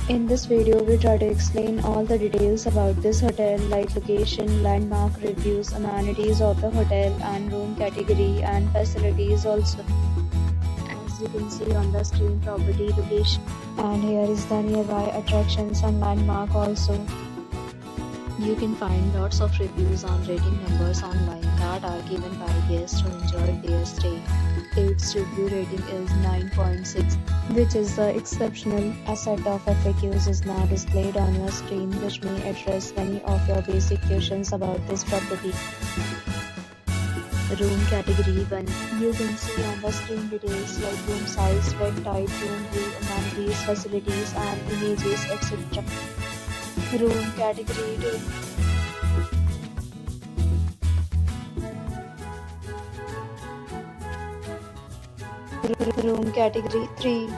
In this video, we try to explain all the details about this hotel like location, landmark, reviews, amenities of the hotel and room category and facilities also. As you can see on the screen, property location. And here is the nearby attractions and landmark also. You can find lots of reviews and rating numbers online that are given by guests who enjoyed their stay. Its review rating is 9.6, which is the exceptional. A set of FAQs is now displayed on your screen, which may address many of your basic questions about this property. Room category 1. You can see on the screen details like room size, bed type, room view, amenities, facilities and images, etc. Room category 2. Room category 3.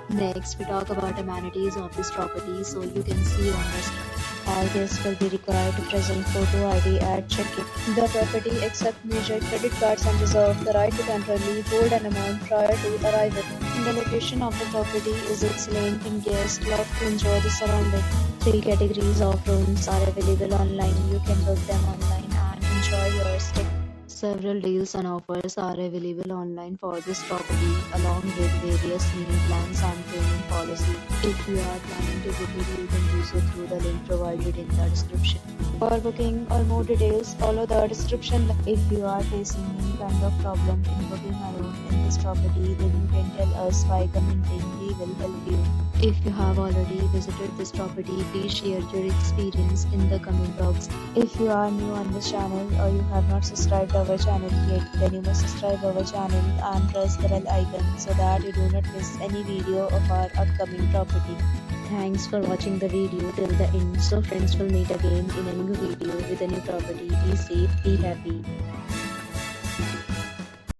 Next, we talk about amenities of this property. So you can see on the screen. All guests will be required to present photo ID at check-in. The property accepts major credit cards and reserves the right to temporarily hold an amount prior to arrival. The location of the property is excellent and guests love to enjoy the surroundings. 3 categories of rooms are available online. You can book them online and enjoy your stay. Several deals and offers are available online for this property, along with various meal plans and payment policy. If you are planning to book it, you can do so through the link provided in the description. For booking or more details, follow the description. If you are facing any kind of problem in booking a room in this property, then you can tell us by commenting. We will help you. If you have already visited this property, please share your experience in the comment box. If you are new on this channel or you have not subscribed our channel yet, then you must subscribe our channel and press the bell icon so that you do not miss any video of our upcoming property. Thanks for watching the video till the end. So friends, will meet again in a new video with a new property. Be safe, be happy.